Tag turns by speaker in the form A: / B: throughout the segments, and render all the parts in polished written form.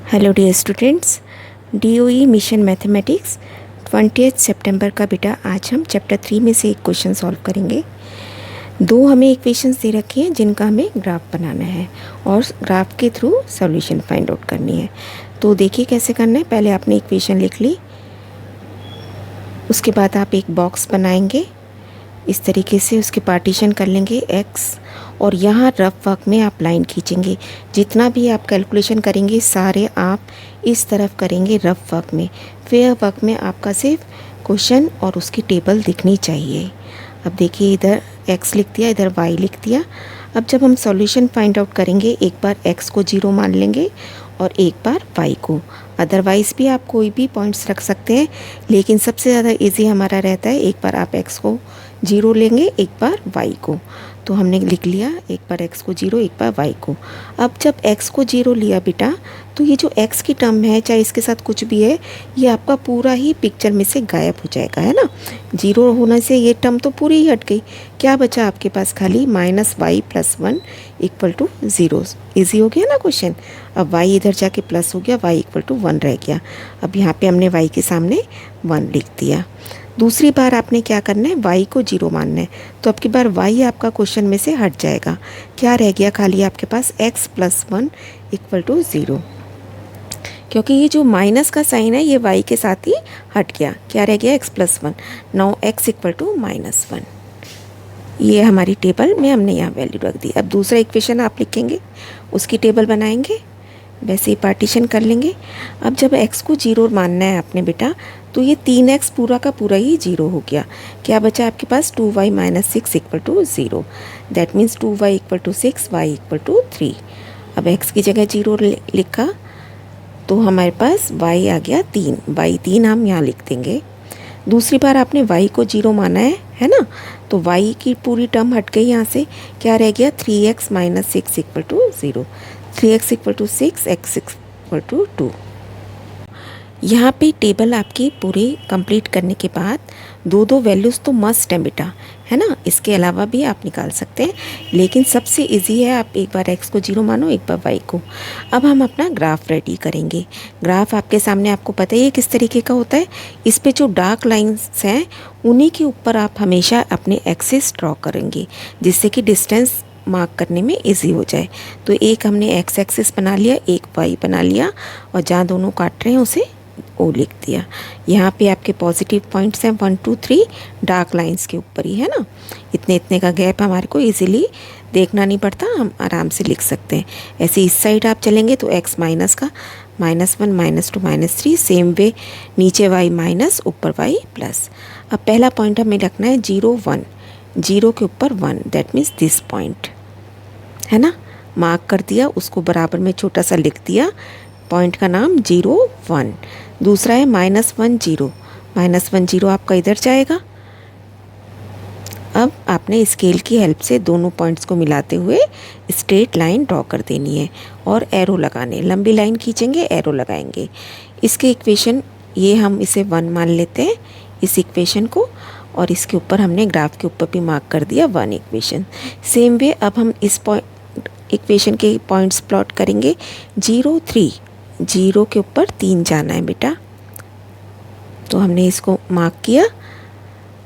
A: Hello dear students, DOE mission mathematics 20 सितंबर का बेटा आज हम चैप्टर 3 में से एक क्वेश्चन सॉल्व करेंगे। दो हमें इक्वेशंस दे रखी हैं जिनका हमें ग्राफ बनाना है और ग्राफ के थ्रू सॉल्यूशन फाइंड आउट करनी है। तो देखिए कैसे करना है। पहले आपने इक्वेशन लिख ली, उसके बाद आप एक बॉक्स बनाएंगे इस तरीके से, उसके पार्टीशन कर लेंगे x और यहाँ रफ वर्क में आप लाइन खींचेंगे। जितना भी आप कैलकुलेशन करेंगे सारे आप इस तरफ करेंगे रफ वर्क में। फेयर वर्क में आपका सिर्फ क्वेश्चन और उसकी टेबल दिखनी चाहिए। अब देखिए इधर x लिख दिया, इधर y लिख दिया। अब जब हम सॉल्यूशन फाइंड आउट करेंगे एक बार x को 0 मान लेंगे और एक बार y को। अदरवाइज़ भी आप कोई भी पॉइंट्स रख सकते हैं, लेकिन सबसे ज़्यादा इजी हमारा रहता है एक बार आप x को 0 लेंगे, एक बार y को। तो हमने लिख लिया एक बार x को 0, एक बार y को। अब जब x को 0 लिया बेटा, तो ये जो x की टर्म है, चाहे इसके साथ कुछ भी है, ये आपका पूरा ही पिक्चर में से गायब हो जाएगा, है ना। 0 होने से ये टर्म तो पूरी ही हट गई। क्या बचा आपके पास? खाली -y + 1 = 0। ईजी हो गया ना क्वेश्चन। अब y इधर जाके प्लस हो गया, y = 1 रह गया। अब यहाँ पे हमने y के सामने 1 लिख दिया। दूसरी बार आपने क्या करना है, y को 0 मानना है। तो अब की बार y आपका क्वेश्चन में से हट जाएगा। क्या रह गया? खाली आपके पास x + 1 = 0, क्योंकि ये जो माइनस का साइन है ये y के साथ ही हट गया। क्या रह गया? x + 1। Now x = -1। ये हमारी टेबल में हमने यहाँ वैल्यू रख दी। अब दूसरा इक्वेशन आप लिखेंगे, उसकी टेबल बनाएंगे, वैसे ही पार्टीशन कर लेंगे। अब जब x को 0 मानना है आपने बेटा, तो ये 3x पूरा का पूरा ही 0 हो गया। क्या बचा आपके पास? 2y - 6 = 0। That means 2y = 6, y = 3। अब x की जगह 0 लिखा तो हमारे पास y आ गया 3। y 3 हम यहाँ लिख देंगे। दूसरी बार आपने y को 0 माना है ना, तो y की पूरी टर्म हट गई यहाँ से। क्या रह गया? 3x - 6 = 0। 3x = 6, x = 2। यहाँ पे टेबल आपकी पूरी कंप्लीट करने के बाद दो वैल्यूज़ तो मस्ट है बेटा, है ना। इसके अलावा भी आप निकाल सकते हैं, लेकिन सबसे इजी है आप एक बार x को 0 मानो, एक बार y को। अब हम अपना ग्राफ रेडी करेंगे। ग्राफ आपके सामने, आपको पता ही है किस तरीके का होता है। इस पे जो डार्क लाइंस हैं उन्हीं के ऊपर आप हमेशा अपने एक्सिस ड्रॉ करेंगे, जिससे कि डिस्टेंस मार्क करने में इजी हो जाए। तो एक हमने x एक्सिस बना लिया, एक y बना लिया, और जहाँ दोनों काट रहे हैं उसे ओ लिख दिया। यहाँ पे आपके पॉजिटिव पॉइंट्स हैं 1 2 3, डार्क लाइंस के ऊपर ही, है ना। इतने इतने का गैप हमारे को इजीली देखना नहीं पड़ता, हम आराम से लिख सकते हैं। ऐसे इस साइड आप चलेंगे तो x माइनस का -1 -2 -3, सेम वे नीचे y माइनस, ऊपर y प्लस। अब पहला पॉइंट हमें रखना है 0 1, 0 के ऊपर 1, दैट मीन्स दिस पॉइंट, है ना। मार्क कर दिया, उसको बराबर में छोटा सा लिख दिया, पॉइंट का नाम 0 1। दूसरा है -1 0, -1 0 आपका इधर जाएगा। अब आपने स्केल की हेल्प से दोनों पॉइंट्स को मिलाते हुए स्ट्रेट लाइन ड्रॉ कर देनी है और एरो लगाने। लंबी लाइन खींचेंगे, एरो लगाएंगे। इसके इक्वेशन, ये हम इसे 1 मान लेते हैं इस इक्वेशन को, और इसके ऊपर हमने ग्राफ के ऊपर भी मार्क कर दिया 1 इक्वेशन। सेम वे अब हम इस इक्वेशन के पॉइंट्स प्लॉट करेंगे। 0 3, 0 के ऊपर 3 जाना है बेटा, तो हमने इसको मार्क किया।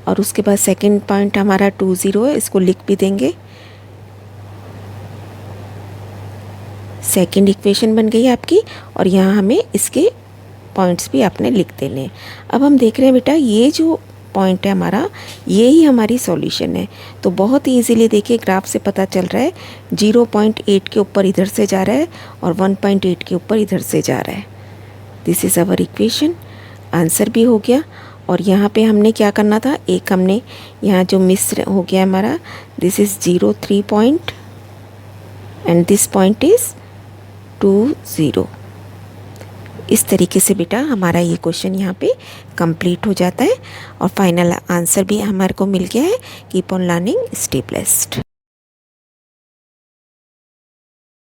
A: और उसके बाद सेकंड पॉइंट हमारा 2 0 है, इसको लिख भी देंगे। सेकंड इक्वेशन बन गई आपकी, और यहाँ हमें इसके पॉइंट्स भी आपने लिख देने हैं। अब हम देख रहे हैं बेटा, ये जो पॉइंट है हमारा, ये ही हमारी सॉल्यूशन है। तो बहुत ही इजीली देखिए, ग्राफ से पता चल रहा है 0.8 के ऊपर इधर से जा रहा है और 1.8 के ऊपर इधर से जा रहा है। This is our equation. Answer भी हो गया। और यहाँ पे हमने क्या करना था, एक हमने यहाँ जो मिस हो गया हमारा, this is 0 3 point and this point is 2 0। इस तरीके से बेटा हमारा ये क्वेश्चन यहाँ पे कंप्लीट हो जाता है और फाइनल आंसर भी हमारे को मिल गया है। Keep on learning, stay blessed.